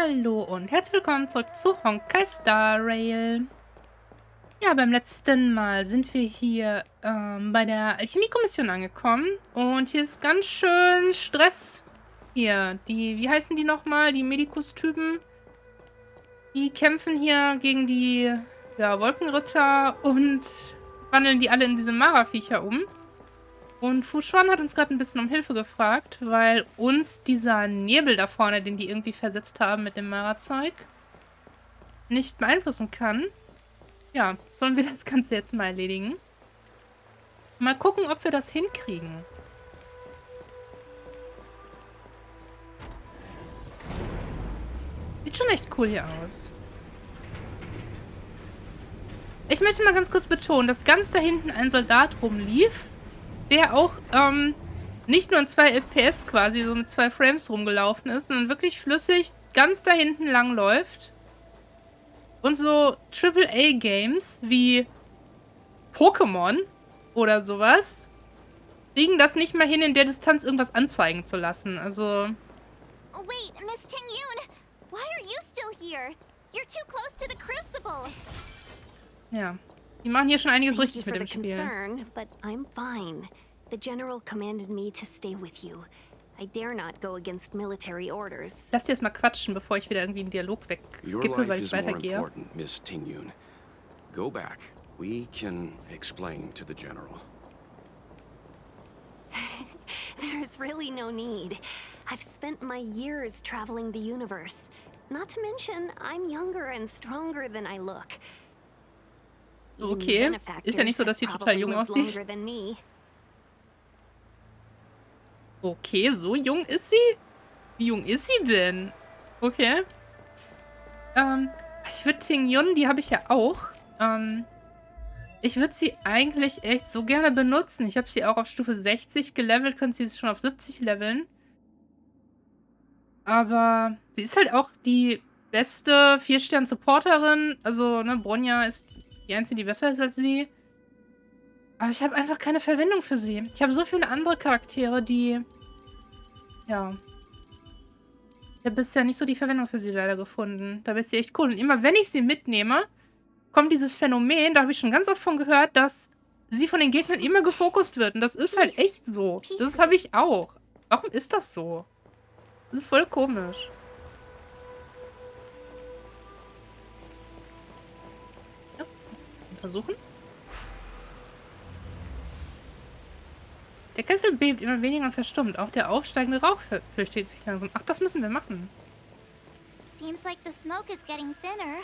Hallo und herzlich willkommen zurück zu Honkai Star Rail. Ja, beim letzten Mal sind wir hier bei der Alchemie-Kommission angekommen und hier ist ganz schön Stress. Hier, wie heißen die nochmal? Die Medikus-Typen. Die kämpfen hier gegen die Wolkenritter und wandeln die alle in diese Mara-Viecher um. Und Fuchuan hat uns gerade ein bisschen um Hilfe gefragt, weil uns dieser Nebel da vorne, den die irgendwie versetzt haben mit dem Mara-Zeug, nicht beeinflussen kann. Ja, sollen wir das Ganze jetzt mal erledigen? Mal gucken, ob wir das hinkriegen. Sieht schon echt cool hier aus. Ich möchte mal ganz kurz betonen, dass ganz da hinten ein Soldat rumlief, der auch nicht nur in 2 FPS quasi, so mit 2 Frames rumgelaufen ist, sondern wirklich flüssig ganz da hinten lang läuft. Und so AAA-Games wie Pokémon oder sowas kriegen das nicht mal hin, in der Distanz irgendwas anzeigen zu lassen. Also... Oh, wait, Miss Ting-Yun, why are you still here? You're too close to the Crucible. Ja, die machen hier schon einiges richtig mit dem Spiel. But I'm fine. The General commanded me to stay with you. I dare not go against military orders. Lass dir erst mal quatschen, bevor ich wieder irgendwie einen Dialog wegskippe, weil ich weitergehe. Miss Ting-Yun. Go back. We can explain to the General. There's really no need. I've spent my years traveling the universe. Not to mention, I'm younger and stronger than I look. Okay, ist ja nicht so, dass sie total jung aussieht. Okay, so jung ist sie? Wie jung ist sie denn? Okay. Ich würde Ting-Yun, die habe ich ja auch. Ich würde sie eigentlich echt so gerne benutzen. Ich habe sie auch auf Stufe 60 gelevelt, könnte sie schon auf 70 leveln. Aber sie ist halt auch die beste 4-Stern-Supporterin. Also, ne, Bronja ist die Einzige, die besser ist als sie. Aber ich habe einfach keine Verwendung für sie. Ich habe so viele andere Charaktere, die... Ja. Ich habe bisher nicht so die Verwendung für sie leider gefunden. Da ist sie echt cool. Und immer wenn ich sie mitnehme, kommt dieses Phänomen, da habe ich schon ganz oft von gehört, dass sie von den Gegnern immer gefokust wird. Und das ist halt echt so. Das habe ich auch. Warum ist das so? Das ist voll komisch. Ja, untersuchen. Der Kessel bebt immer weniger und verstummt. Auch der aufsteigende Rauch flüchtet sich langsam. Ach, das müssen wir machen. Seems like the smoke is getting thinner.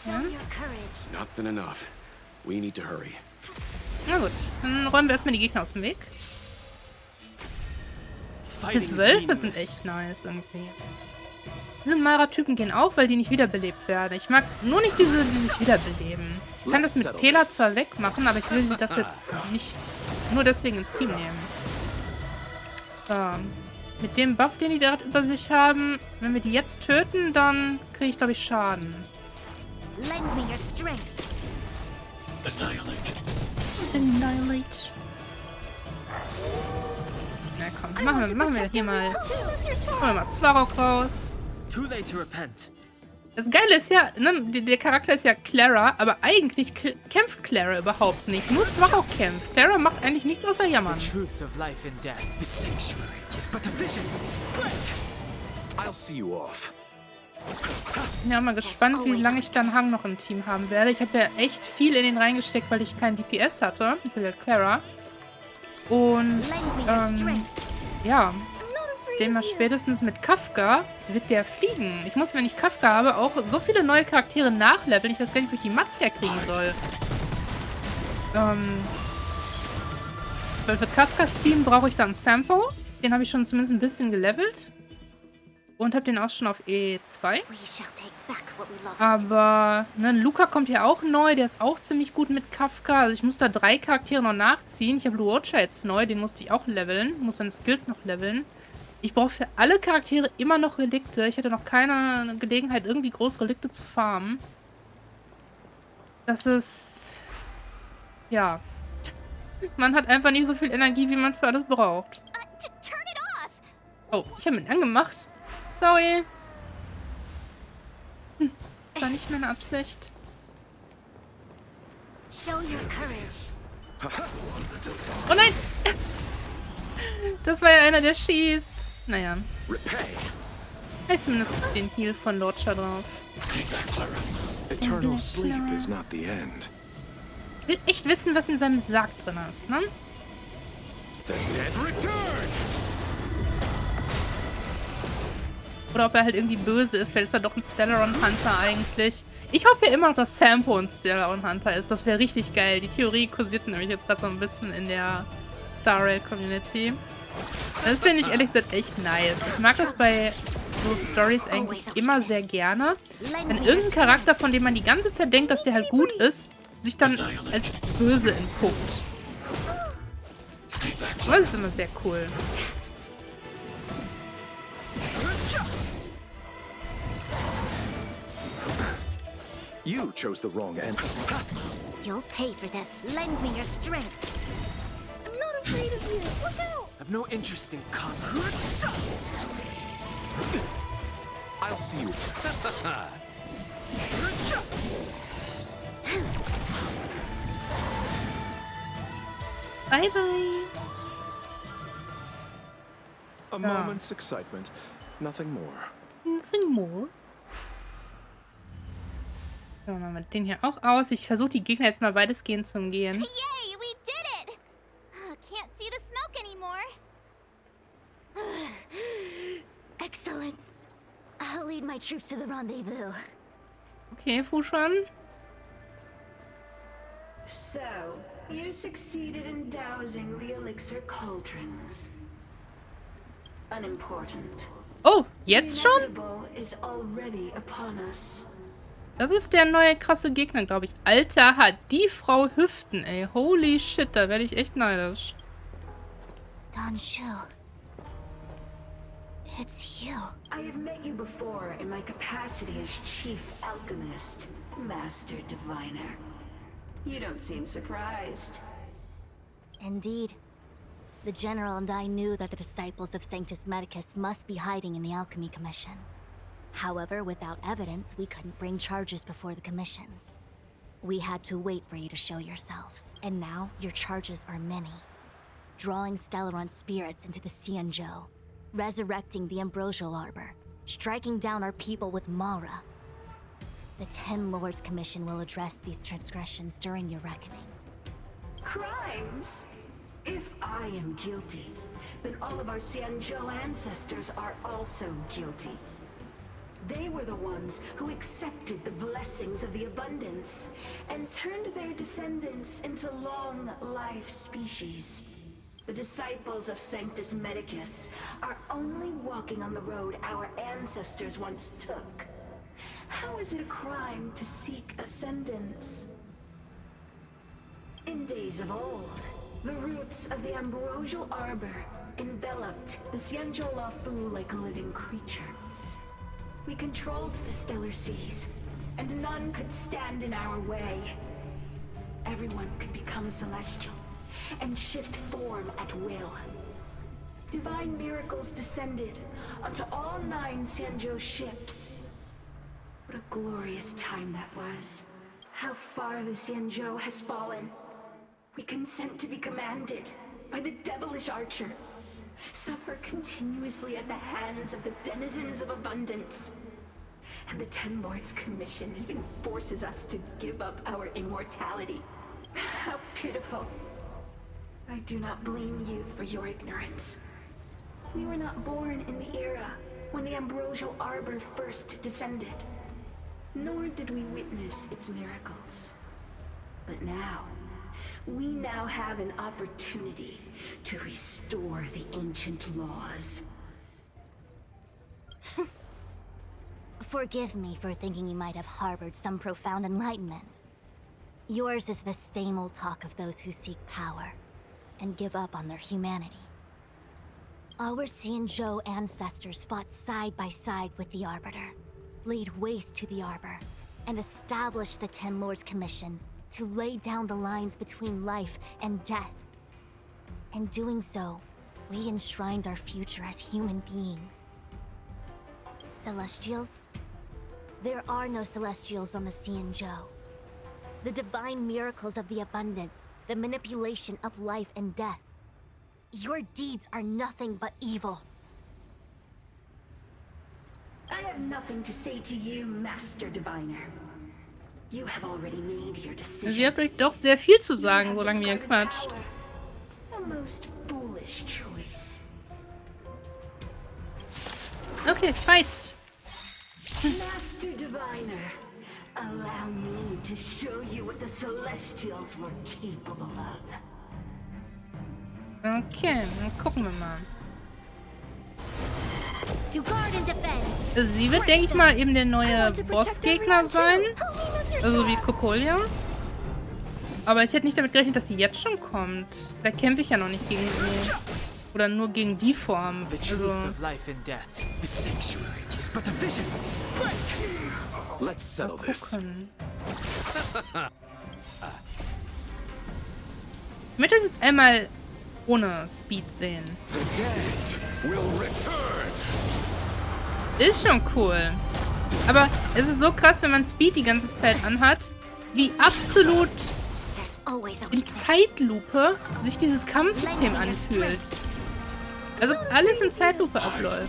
Ja. Not thin enough. We need to hurry. Na gut, dann räumen wir erstmal die Gegner aus dem Weg. Diese Wölfe sind echt nice irgendwie. Diese Mara-Typen gehen auch, weil die nicht wiederbelebt werden. Ich mag nur nicht diese, die sich wiederbeleben. Ich kann das mit Pela zwar wegmachen, aber ich will sie dafür jetzt nicht nur deswegen ins Team nehmen. So. Mit dem Buff, den die gerade über sich haben, wenn wir die jetzt töten, dann kriege ich, glaube ich, Schaden. Lend me your strength. Annihilate. Na komm, machen wir hier mal. Holen wir mal Svarog raus. Das Geile ist ja, ne, der Charakter ist ja Clara, aber eigentlich kämpft Clara überhaupt nicht. Nur Svarog kämpft. Clara macht eigentlich nichts außer jammern. Ja, mal gespannt, wie lange ich dann Hang noch im Team haben werde. Ich habe ja echt viel in den reingesteckt, weil ich keinen DPS hatte. Das ist ja Clara. Und, ja. Ich denke mal, spätestens mit Kafka wird der fliegen. Ich muss, wenn ich Kafka habe, auch so viele neue Charaktere nachleveln. Ich weiß gar nicht, wo ich die Mats herkriegen soll. Weil für Kafkas Team brauche ich dann Sampo. Den habe ich schon zumindest ein bisschen gelevelt. Und habe den auch schon auf E2. Aber, ne, Luca kommt ja auch neu. Der ist auch ziemlich gut mit Kafka. Also ich muss da 3 Charaktere noch nachziehen. Ich habe Luocha jetzt neu. Den musste ich auch leveln. Muss seine Skills noch leveln. Ich brauche für alle Charaktere immer noch Relikte. Ich hatte noch keine Gelegenheit, irgendwie groß Relikte zu farmen. Das ist... Ja. Man hat einfach nicht so viel Energie, wie man für alles braucht. Oh, ich habe ihn angemacht. Sorry. Das war nicht meine Absicht. Show your courage. Oh nein! Das war ja einer, der schießt. Naja. Vielleicht zumindest den Heal von Lordscha drauf. Eternal sleep is not the end. Ich will echt wissen, was in seinem Sarg drin ist, ne? The dead return. Oder ob er halt irgendwie böse ist. Vielleicht ist er doch ein Stellaron Hunter eigentlich. Ich hoffe ja immer noch, dass Sampo ein Stellaron Hunter ist. Das wäre richtig geil. Die Theorie kursiert nämlich jetzt gerade so ein bisschen in der Star Rail Community. Das finde ich ehrlich gesagt echt nice. Ich mag das bei so Stories eigentlich immer sehr gerne. Wenn irgendein Charakter, von dem man die ganze Zeit denkt, dass der halt gut ist, sich dann als böse entpuppt. Das ist immer sehr cool. You chose the wrong end. You'll pay for this. Lend me your strength. I'm not afraid of you. Look out! I've no interest in combat. I'll see you. Bye bye. A moment's excitement, nothing more. Nothing more. So, machen wir den hier auch aus. Ich versuche die Gegner jetzt mal weitestgehend zu umgehen. Yay, we did it! Can't see the smoke anymore. Excellent. I'll lead my troops to the rendezvous. Okay, Fushan. So, you succeeded in dousing the elixir cauldrons. Unimportant. Oh, jetzt schon? Inevitable is already upon us. Das ist der neue krasse Gegner, glaube ich. Alter, hat die Frau Hüften, ey. Holy shit, da werde ich echt neidisch. Shu. It's you. I have met you before in my capacity as Chief Alchemist, Master Diviner. You don't seem surprised. Indeed. The General and I knew that the disciples of Sanctus Medicus must be hiding in the Alchemy Commission. However, without evidence, we couldn't bring charges before the commissions. We had to wait for you to show yourselves. And now, your charges are many. Drawing Stellaron spirits into the Xianzhou, resurrecting the Ambrosial Arbor, striking down our people with Mara. The Ten Lords Commission will address these transgressions during your reckoning. Crimes? If I am guilty, then all of our Xianzhou ancestors are also guilty. They were the ones who accepted the blessings of the abundance and turned their descendants into long-life species. The disciples of Sanctus Medicus are only walking on the road our ancestors once took. How is it a crime to seek ascendance? In days of old, the roots of the Ambrosial Arbor enveloped the Xianzhou Lafu like a living creature. We controlled the stellar seas, and none could stand in our way. Everyone could become celestial and shift form at will. Divine miracles descended onto all 9 Xianzhou ships. What a glorious time that was. How far the Xianzhou has fallen. We consent to be commanded by the devilish archer. Suffer continuously at the hands of the denizens of abundance. And the Ten Lords Commission even forces us to give up our immortality. How pitiful. I do not blame you for your ignorance. We were not born in the era when the Ambrosial Arbor first descended, nor did we witness its miracles. But now, we now have an opportunity to restore the ancient laws. Forgive me for thinking you might have harbored some profound enlightenment. Yours is the same old talk of those who seek power and give up on their humanity. Our Xianzhou ancestors fought side by side with the Arbiter, laid waste to the Arbor, and established the Ten Lords Commission to lay down the lines between life and death. In doing so, we enshrined our future as human beings. Celestials? There are no Celestials on the Xianzhou. The divine miracles of the abundance, the manipulation of life and death. Your deeds are nothing but evil. I have nothing to say to you, Master Diviner. You have already made your decision. Sie hat vielleicht doch sehr viel zu sagen, solange wir quatscht. A most foolish choice. Okay, fight. Master Diviner, allow me to show you what the Celestials were capable of. Okay, dann gucken wir mal. To guard and defend. Sie wird, denke ich mal, eben der neue Bossgegner sein. Also wie Kokolja. Aber ich hätte nicht damit gerechnet, dass sie jetzt schon kommt. Da kämpfe ich ja noch nicht gegen sie. Oder nur gegen die Form. Also. Mal gucken. Ich möchte es einmal ohne Speed sehen. Ist schon cool. Aber es ist so krass, wenn man Speed die ganze Zeit anhat, wie absolut in Zeitlupe sich dieses Kampfsystem anfühlt. Also alles in Zeitlupe abläuft.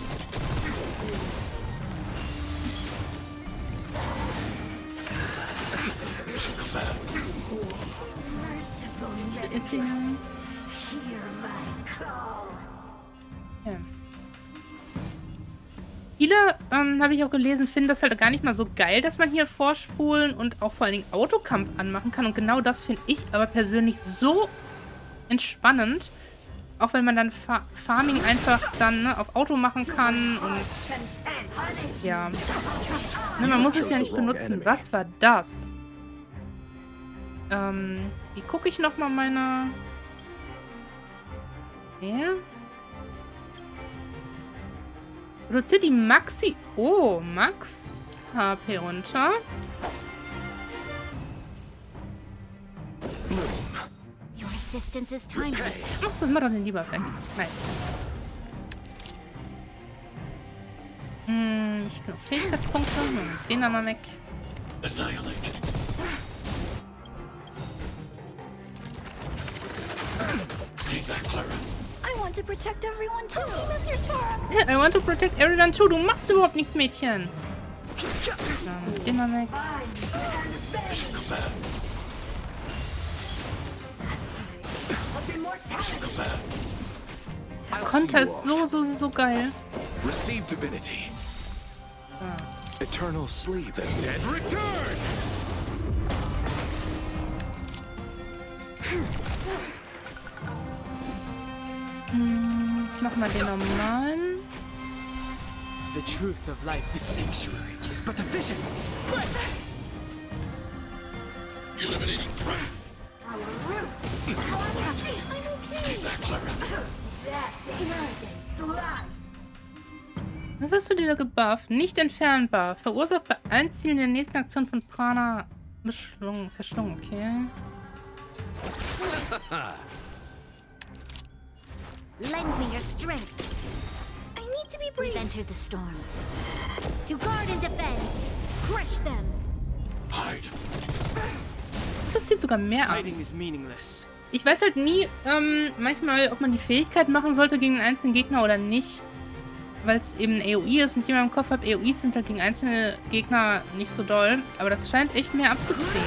Ist sie? Ja. Viele, habe ich auch gelesen, finden das halt gar nicht mal so geil, dass man hier vorspulen und auch vor allen Dingen Autokampf anmachen kann. Und genau das finde ich aber persönlich so entspannend. Auch wenn man dann Farming einfach dann auf Auto machen kann und ja. Ne, man muss es ja nicht benutzen. Was war das? Wie gucke ich nochmal meine... Ja. Reduziert die Maxi... Oh, Max HP runter. Ach so, mach doch den lieber weg. Nice. Ich glaube Fähigkeitspunkte. Den haben wir weg. I want to protect everyone too. That's your Torah. Yeah, I want to protect everyone too. Du machst überhaupt nichts, Mädchen. Den mal weg. Dieser Konter ist so geil. Receive divinity. Eternal sleep. The dead return. Ich mach mal den normalen. The truth of life, the sanctuary, is but a vision. Eliminating threat. Stay back, Clara. Was hast du dir da gebufft? Nicht entfernbar. Verursacht bei allen Zielen der nächsten Aktion von Prana verschlungen, okay. Lend me your strength. I need to be brave. Enter the storm. To guard and defend. Crush them. Hide. Das zieht sogar mehr ab. Fighting is meaningless. Ich weiß halt nie, manchmal, ob man die Fähigkeit machen sollte gegen einen einzelnen Gegner oder nicht. Weil es eben ein AOE ist und ich immer im Kopf habe, AOEs sind halt gegen einzelne Gegner nicht so doll. Aber das scheint echt mehr abzuziehen.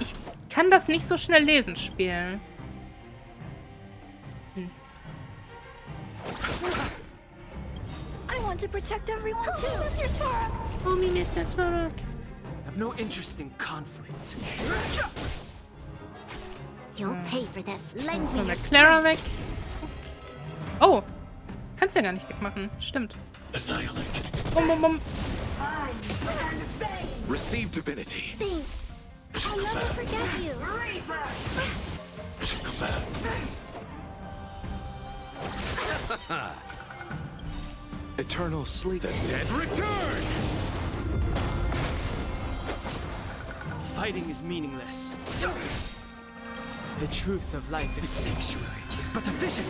Ich kann das nicht so schnell lesen, spielen. I want to protect everyone too. That's your Torah. Oh, me missed this work. I have no interest in conflict. You'll pay for this. Lend So, me mit your Clara strength. weg. Oh, kannst ja gar nicht wegmachen. Stimmt. Bum. Receive divinity. Thanks. I'll never forget you. Eternal sleep. The dead return. Fighting is meaningless. The truth of life is sanctuary, is but efficient.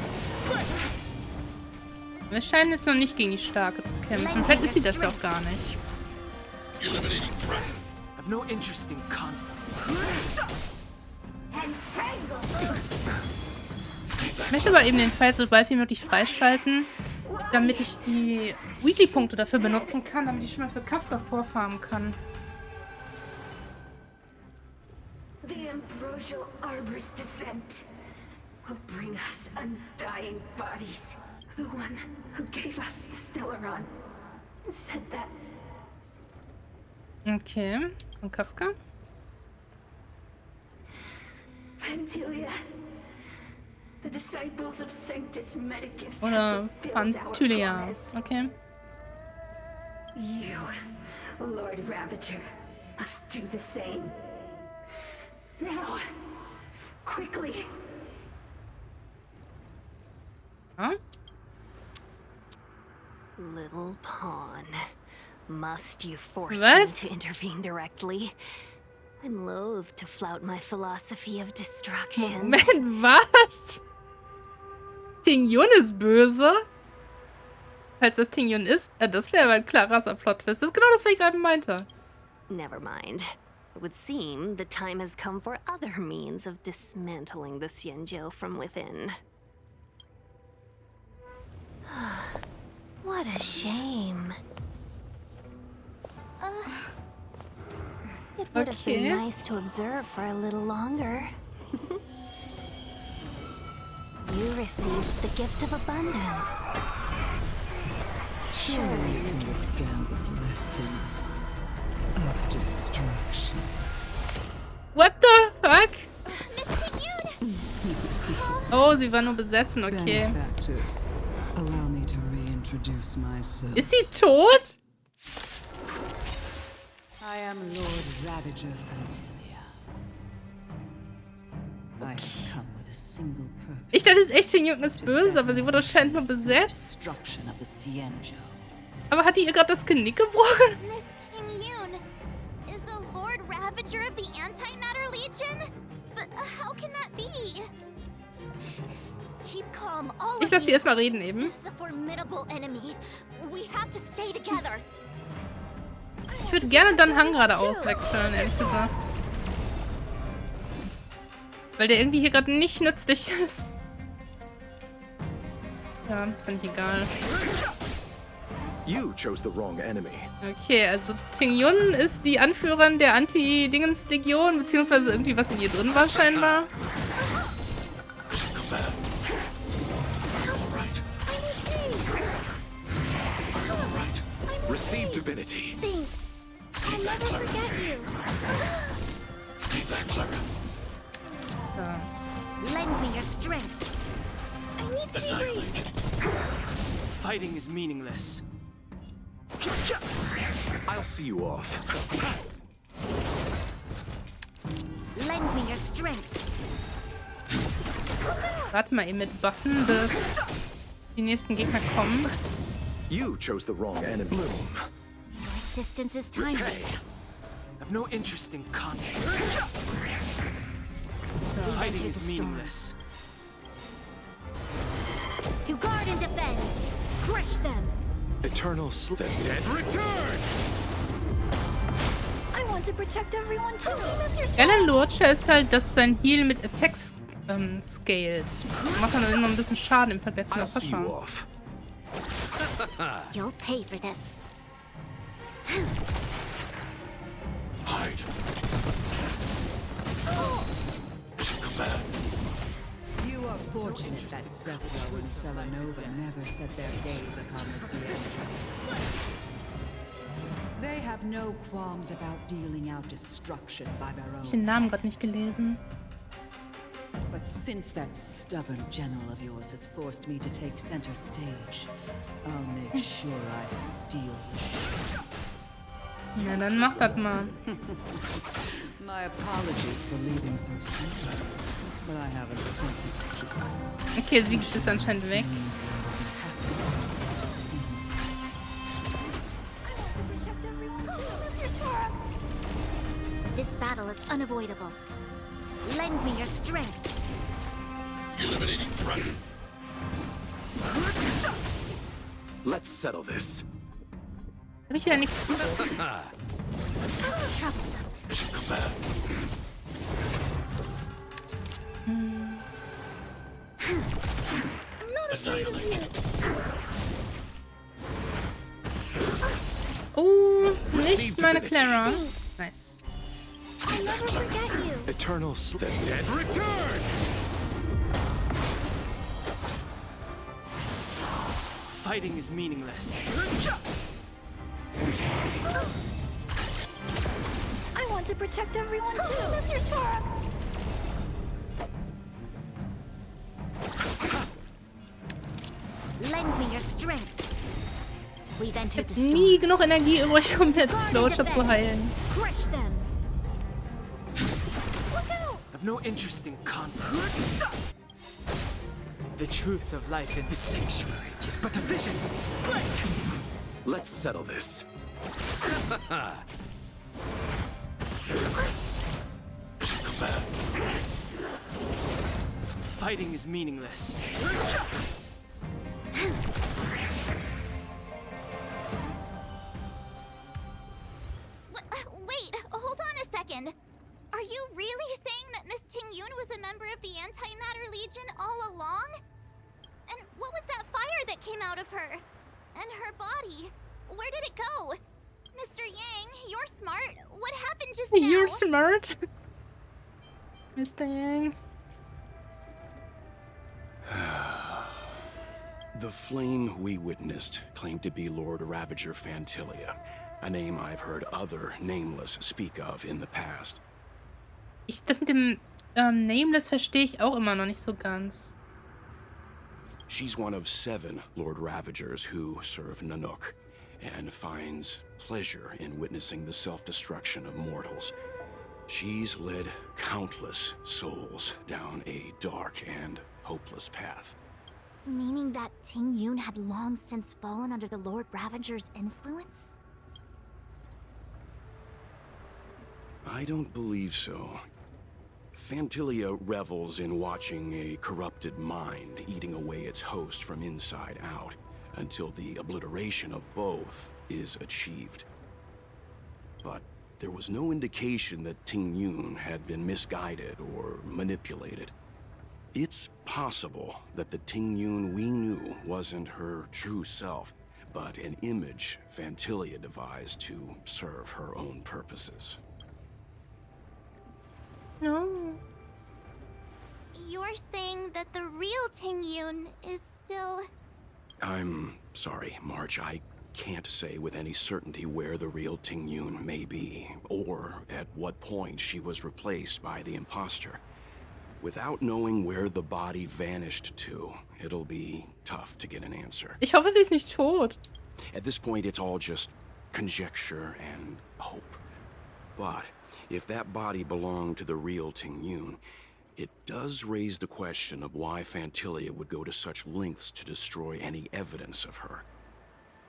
Quick! Wir scheinen jetzt noch nicht gegen die Starke zu kämpfen. Vielleicht ist sie das ja auch gar nicht. Eliminating threat. I've no interest in conflict. Ich möchte aber eben den Fight so bald wie möglich freischalten, damit ich die Weekly-Punkte dafür benutzen kann, damit ich schon mal für Kafka vorfarmen kann. The ambrosial arbor's descent will bring us undying bodies. The one who gave us the Stellaron said that. Okay, und Kafka? Pantilia, the disciples of Sanctus Medicus Oder have fulfilled our Pantilia. promise. Okay. You, Lord Ravager, must do the same. Now, quickly. Ja. Little pawn. Must you force me Was? to intervene directly? I'm loath to flout my philosophy of destruction. Moment, was? Ting-Yun ist böse? Falls das Ting-Yun ist, das wäre aber ein klarer Plot-Twist. Das ist genau das, was ich gerade meinte. Never mind. It would seem the time has come for other means of dismantling the Xianzhou from within. What a shame. It would have Okay. been nice to observe for a little longer. You received the gift of abundance. Surely you can withstand the blessing of destruction. What the fuck? Oh, sie war nur besessen, okay. Benefactors, allow me to reintroduce myself. Ist sie tot? I am Lord Ravager Fantilia. I have come with a single purpose. Ich dachte, es ist echt, Ting-Yun ist böse, aber sie wurde anscheinend nur besetzt. Destruction of the Xianzhou. Aber hat die ihr gerade das Genick gebrochen? Miss Ting-Yun, is the Lord Ravager of the Antimatter Legion? But how can that be? Keep calm, all Ich of lasse die you. erstmal reden eben. This is a formidable enemy. We have to stay together. Ich würde gerne dann Hang gerade auswechseln, ehrlich gesagt. Weil der irgendwie hier gerade nicht nützlich ist. Ja, ist ja nicht egal. You chose the wrong enemy. Okay, also Ting-Yun ist die Anführerin der Anti-Dingens-Legion, beziehungsweise irgendwie was in ihr drin war scheinbar. Receive divinity. Stay back, Clara. Stay back, Clara. So. Lend me your strength. I need to be Annihilate. Fighting is meaningless. I'll see you off. Lend me your strength. Warte mal eben mit Buffen, bis die nächsten Gegner kommen. You chose the wrong enemy. Bloom. Your assistance is timely. I've no interest in conflict. Fighting enter is the storm. meaningless. To guard and defend. Crush them. Eternal sleep. The dead return. I want to protect everyone too. Alan Lurcher ist halt, dass sein Heal mit Attacks scaled. Macht dann immer ein bisschen Schaden im Vergleich zu I'll einer see you Fascha. off. You'll pay for this. Hide. Mission command. You are fortunate that Zerstörung and Selenova never set their gaze upon the Xianzhou. They have no qualms about dealing out destruction by their Ich hab own. den Namen gerade nicht gelesen. But since that stubborn general of yours has forced me to take center stage, I'll make sure I steal the show. Ja, dann mach das mal. My apologies for leaving so soon, but I have an appointment to keep. Okay, sie ist anscheinend weg. Means I will be happy to entertain. This battle is unavoidable. Lend me your strength. Eliminating threat. Let's settle this. Habe ich wieder nichts Gutes? Troublesome. Mission command. Annihilate. Oh, nicht meine Clara. Nice. I never forget you. Eternal sleep. The dead Return! Fighting is meaningless. I want to protect everyone too. That's your Tora. Lend me your strength. We've entered the Nie storm. genug Energie übrig, um den Slowshot zu heilen. Crush them. I've no interest in conflict. The truth of life in this sanctuary is but a vision. Let's settle this. Mission command. Fighting is meaningless. Wait, hold on a second. Are you really saying that Miss Ting-Yun was a member of the Antimatter Legion all along? And what was that fire that came out of her? And her body? Where did it go? Mr. Yang, you're smart. What happened just now? You're smart. Mr. Yang. The flame we witnessed claimed to be Lord Ravager Fantilia, a name I've heard other nameless speak of in the past. Das mit dem Nameless verstehe ich auch immer noch nicht so ganz. She's one of 7 Lord Ravagers who serve Nanook, and finds pleasure in witnessing the self-destruction of mortals. She's led countless souls down a dark and hopeless path. Meaning that Ting-Yun had long since fallen under the Lord Ravager's influence? I don't believe so. Fantilia revels in watching a corrupted mind eating away its host from inside out, until the obliteration of both is achieved. But there was no indication that Ting-Yun had been misguided or manipulated. It's possible that the Ting-Yun we knew wasn't her true self, but an image Fantilia devised to serve her own purposes. No. You're saying that the real Ting-Yun is still... I'm sorry, March. I can't say with any certainty where the real Ting-Yun may be, or at what point she was replaced by the imposter. Without knowing where the body vanished to, it'll be tough to get an answer. Ich hoffe, sie ist nicht tot. At this point, it's all just conjecture and hope. But if that body belonged to the real Ting-Yun, it does raise the question of why Fantilia would go to such lengths to destroy any evidence of her.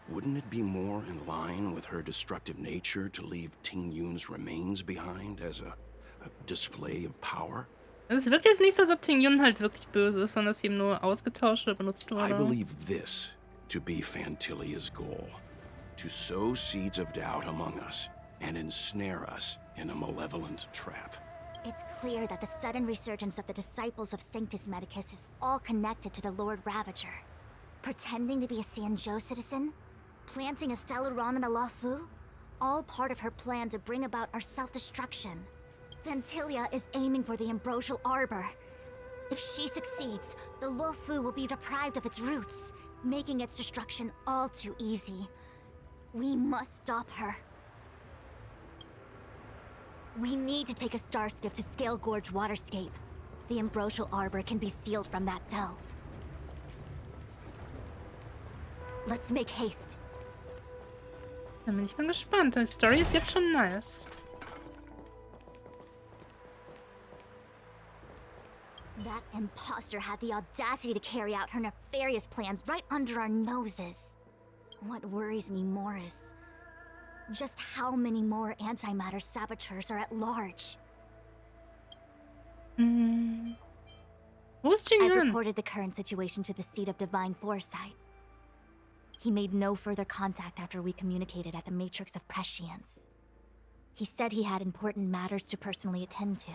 Wouldn't it be more in line with her destructive nature to leave Ting-Yun's remains behind as a display of power? Es wirkt jetzt nicht so, als ob Ting-Yun halt wirklich böse ist, sondern dass sie ihm nur ausgetauscht oder benutzt wurde. I believe this to be Fantilia's goal. To sow seeds of doubt among us and ensnare us in a malevolent trap. It's clear that the sudden resurgence of the disciples of Sanctus Medicus is all connected to the Lord Ravager. Pretending to be a Xianzhou citizen? Planting a Stellaron in the Luofu? All part of her plan to bring about our self-destruction. Fantilia is aiming for the Ambrosial Arbor. If she succeeds, the Luofu will be deprived of its roots, making its destruction all too easy. We must stop her. We need to take a star skiff to Scale Gorge Waterscape. The Ambrosial Arbor can be sealed from that delve. Let's make haste. Dann bin ich mal gespannt. Die Story ist jetzt schon nice. That imposter had the audacity to carry out her nefarious plans right under our noses. What worries me more is just how many more antimatter saboteurs are at large. Wo ist I've Jin-Yuan? reported the current situation to the seat of divine foresight. He made no further contact after we communicated at the Matrix of Prescience. He said he had important matters to personally attend to.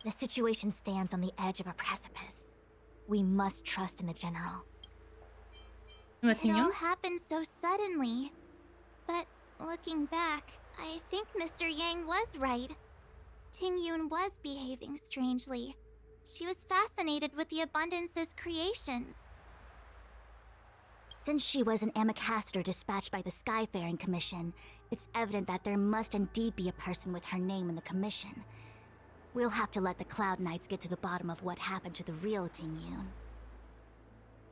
The situation stands on the edge of a precipice. We must trust in the General. Über It all Jin-Yuan? happened so suddenly. But looking back, I think Mr. Yang was right. Ting-Yun was behaving strangely. She was fascinated with the Abundance's creations. Since she was an Amicastor dispatched by the Skyfaring Commission, it's evident that there must indeed be a person with her name in the commission. We'll have to let the Cloud Knights get to the bottom of what happened to the real Ting-Yun.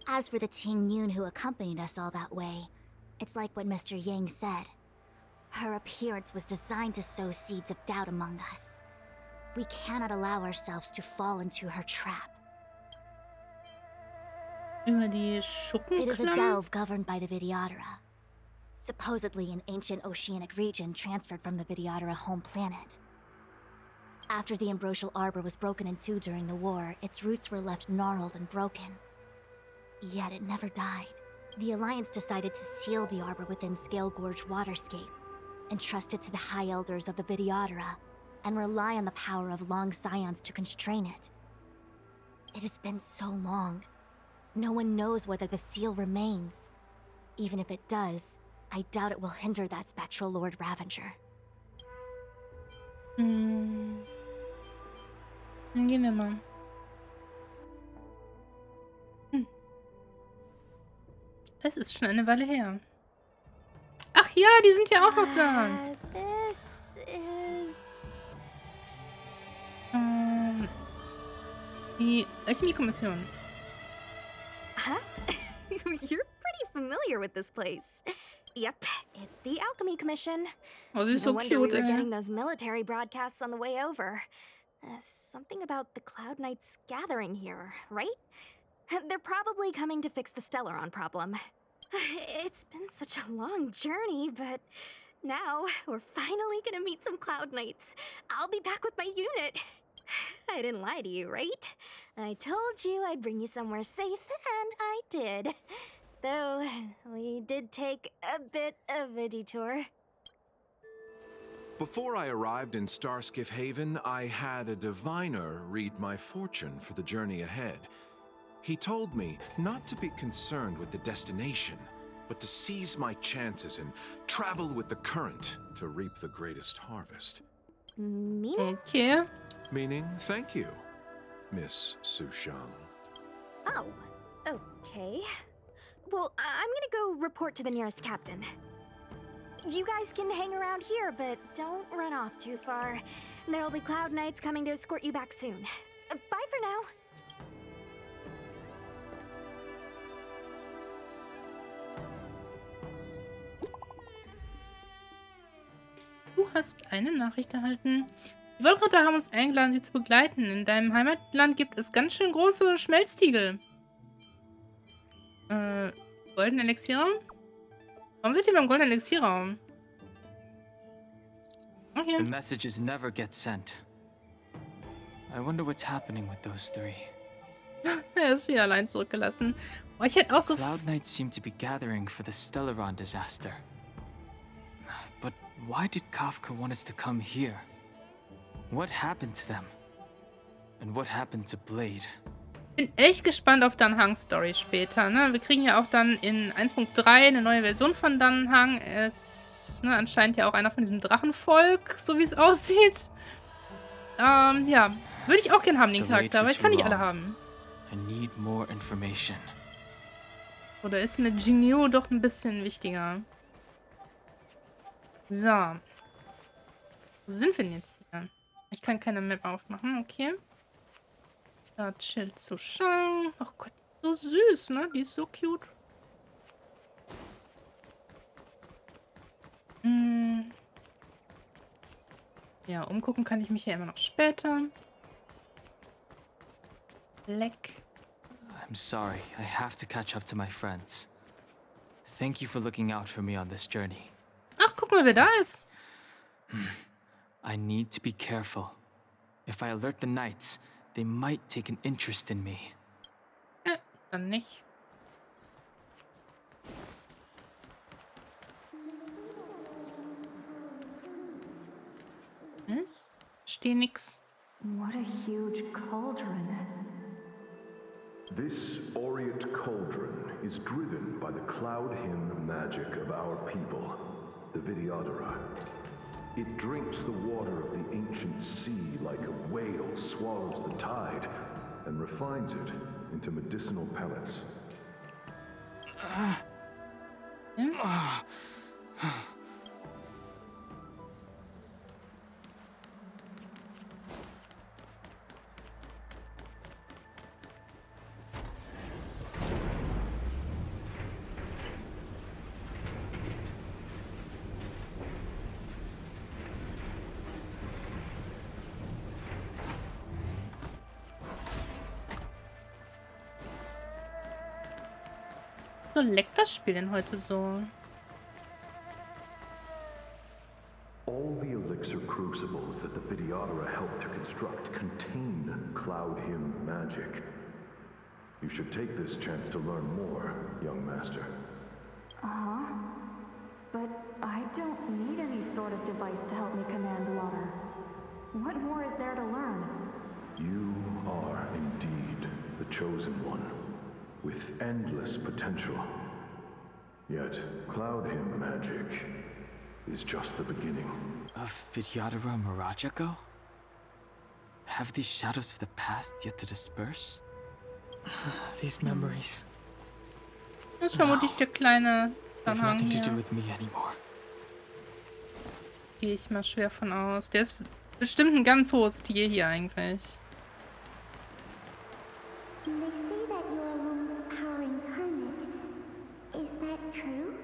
As for the Ting-Yun who accompanied us all that way, it's like what Mr. Yang said. Her appearance was designed to sow seeds of doubt among us. We cannot allow ourselves to fall into her trap. Über die It is a Schuppenklammer? delve governed by the Vidyadhara. Supposedly an ancient oceanic region transferred from the Vidyadhara home planet. After the Ambrosial Arbor was broken in two during the war, its roots were left gnarled and broken. Yet it never died. The Alliance decided to seal the arbor within Scale Gorge Waterscape, entrust it to the High Elders of the Vidyadhara, and rely on the power of Long Scions to constrain it. It has been so long. No one knows whether the seal remains. Even if it does, I doubt it will hinder that spectral Lord Ravager. Hm. Dann gehen wir mal. Es ist schon eine Weile her. Ach ja, die sind ja auch noch da. This is... Die Alchemie-Kommission. Huh? You're pretty familiar with this place. Yep, it's the Alchemy Commission. Oh, sie ist No so wonder we cute, were ey. getting those military broadcasts on the way over. Something about the Cloud Knights gathering here, right? They're probably coming to fix the Stellaron problem. It's been such a long journey, but now we're finally gonna meet some Cloud Knights. I'll be back with my unit. I didn't lie to you, right? I told you I'd bring you somewhere safe, and I did. Though, we did take a bit of a detour. Before I arrived in Starskiff Haven, I had a diviner read my fortune for the journey ahead. He told me not to be concerned with the destination, but to seize my chances and travel with the current to reap the greatest harvest. Meaning? Okay. Meaning, thank you, Miss Sushang. Oh, okay. Well, I'm gonna go report to the nearest captain. You guys can hang around here, but don't run off too far. There'll be Cloud Knights coming to escort you back soon. Bye for now. Du hast eine Nachricht erhalten. Die Wolkenritter haben uns eingeladen, sie zu begleiten. In deinem Heimatland gibt es ganz schön große Schmelztiegel. Goldenen Elixierraum? Warum seid ihr beim goldenen Elixierraum? Okay. The messages never get sent. I wonder what's happening with those three. Er ist hier allein zurückgelassen. Oh, ich hätte auch so... Cloud Knights seem to be gathering for the Stellaron disaster. But why did Kafka want us to come here? What happened to them? And what happened to Blade? Bin echt gespannt auf Danhang-Story später. Ne? Wir kriegen ja auch dann in 1.3 eine neue Version von Danhang. Er ist anscheinend ja auch einer von diesem Drachenvolk, so wie es aussieht. Ja, würde ich auch gerne haben, den Charakter, aber ich kann nicht alle haben. I need more information. Oder ist mit Jinyu doch ein bisschen wichtiger. So. Wo sind wir denn jetzt hier? Ich kann keine Map aufmachen, okay. Da chillt Sushang. Ach Gott, die ist so süß, ne? Die ist so cute. Ja, umgucken kann ich mich ja immer noch später. Leck. I'm sorry, I have to catch up to my friends. Thank you for looking out for me on this journey. Ach, guck mal, wer da ist. I need to be careful. If I alert the knights, they might take an interest in me. Dann nicht. Was? Verstehe nix. What a huge cauldron. This aureate cauldron is driven by the cloud hymn magic of our people, the Vidyadhara. It drinks the water of the ancient sea like a whale swallows the tide and refines it into medicinal pellets. So leckt das Spiel denn heute so? All the elixir crucibles that the Vidyadhara helped to construct contain cloud hymn magic. You should take this chance to learn more, young master. Uh-huh. But I don't need any sort of device to help me command water. What more is there to learn? You are indeed the chosen one, with endless potential. Yet, cloud hymn magic is just the beginning. Of Vidyadhara Mirajago? Have these shadows of the past yet to disperse? These memories. Das ist vermutlich der kleine Have Anhang nothing to do hier. with me anymore. Gehe ich mal schwer von aus. Der ist bestimmt ein ganz hohes Tier hier eigentlich. They say that you're a woman's power incarnate. Is that true?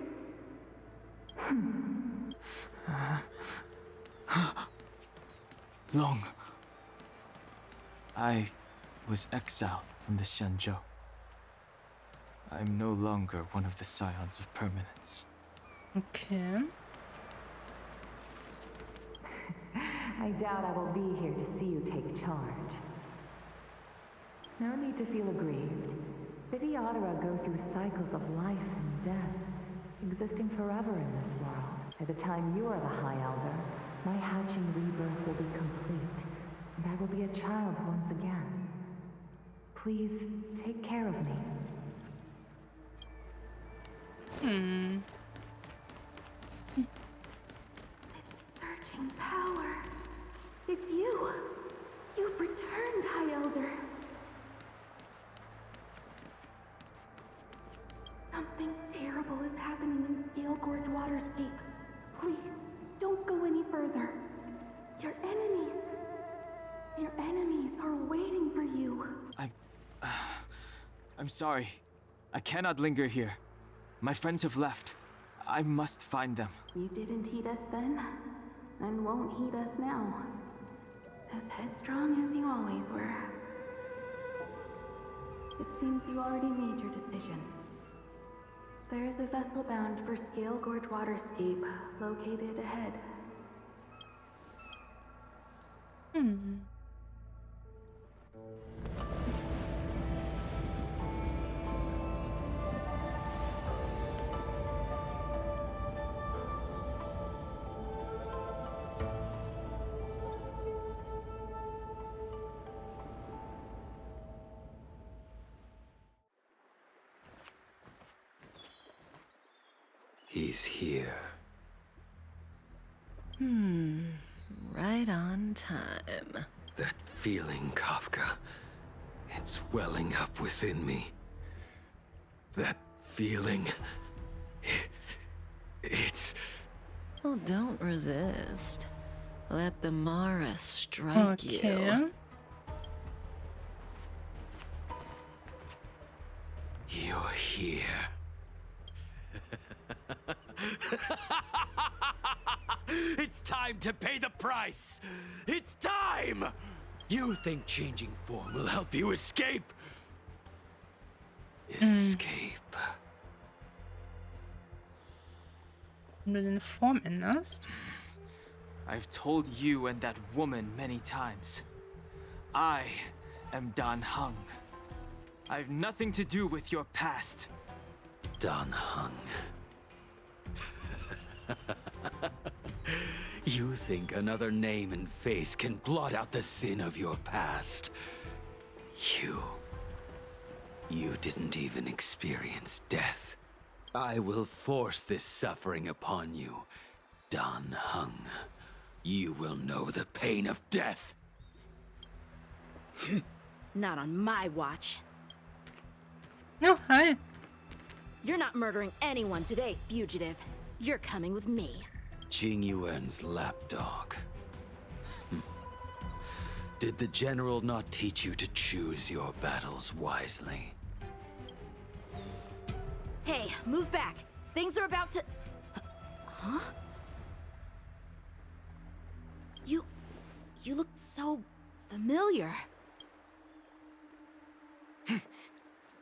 Long. I was exiled from the Xianzhou. I'm no longer one of the scions of permanence. Okay. I doubt I will be here to see you take charge. No need to feel aggrieved. Vidyadhara go through cycles of life and death, existing forever in this world. By the time you are the High Elder, my hatching rebirth will be complete, and I will be a child once again. Please take care of me. Surging power. It's you. You've returned, High Elder. Something terrible is happening in Scale Gorge Waterscape. Please, don't go any further. Your enemies are waiting for you. I'm sorry. I cannot linger here. My friends have left. I must find them. You didn't heed us then, and won't heed us now. As headstrong as you always were. It seems you already made your decision. There is a vessel bound for Scale Gorge Waterscape, located ahead. He's here. Right on time. That feeling, Kafka. It's welling up within me. That feeling. It's... Well, don't resist. Let the Mara strike you. Okay. You're here. It's time to pay the price! It's time! You think changing form will help you escape? Escape. Wenn du deine Form änderst. I've told you and that woman many times. I am Dan Heng. I have nothing to do with your past. Dan Heng. You think another name and face can blot out the sin of your past? You didn't even experience death. I will force this suffering upon you, Dan Heng. You will know the pain of death. Not on my watch. Oh, hi. You're not murdering anyone today, fugitive. You're coming with me. Jing Yuan's lapdog. Did the general not teach you to choose your battles wisely? Hey, move back. Things are about to... Huh? You look so familiar.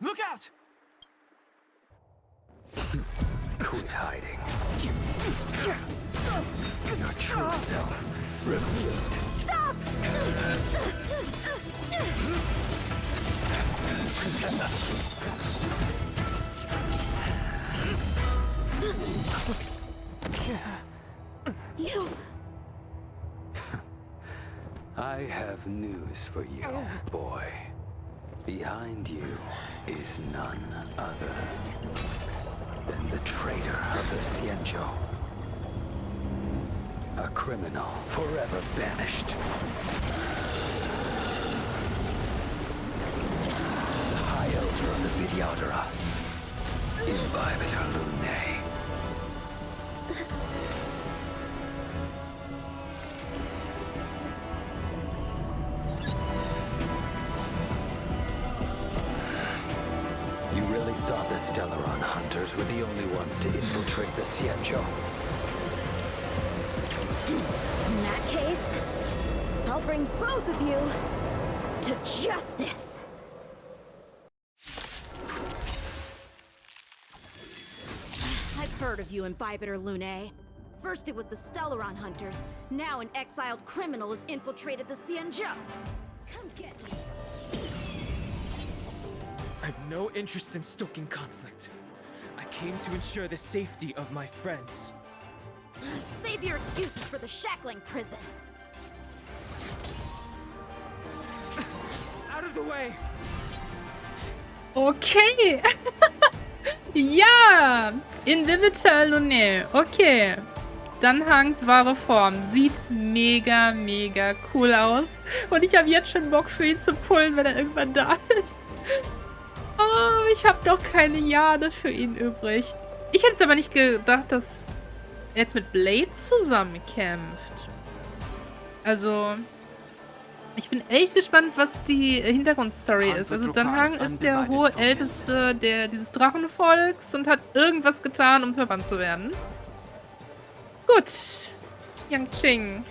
Look out! Quit hiding. Your true self revealed. Stop! You... I have news for you, boy. Behind you is none other than the traitor of the Xianzhou. A criminal forever banished. The High Elder of the Vidyadhara. Imbibitor Lunae. You really thought the Stellaron hunters were the only ones to infiltrate the Xianzhou? In that case, I'll bring both of you to justice. I've heard of you, Imbibitor Lunae. First it was the Stellaron hunters, now an exiled criminal has infiltrated the Xianzhou. Come get me. I have no interest in stoking conflict. I came to ensure the safety of my friends. Save your excuses for the shackling prison. Out of the way! Okay. Ja, Invivital Lunae. Okay. Dan Hengs wahre Form. Sieht mega, mega cool aus. Und ich habe jetzt schon Bock für ihn zu pullen, wenn er irgendwann da ist. Oh, ich habe doch keine Jade für ihn übrig. Ich hätte jetzt aber nicht gedacht, dass er jetzt mit Blade zusammenkämpft. Also, ich bin echt gespannt, was die Hintergrundstory ist. Also, Dan Heng ist der hohe Älteste dieses Drachenvolks und hat irgendwas getan, um verbannt zu werden. Gut. Yang Qing.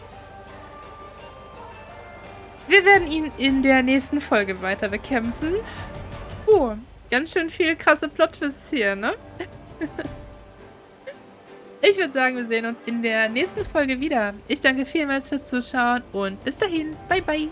Wir werden ihn in der nächsten Folge weiter bekämpfen. Ganz schön viel krasse Plot-Twists hier, ne? Ich würde sagen, wir sehen uns in der nächsten Folge wieder. Ich danke vielmals fürs Zuschauen und bis dahin. Bye, bye.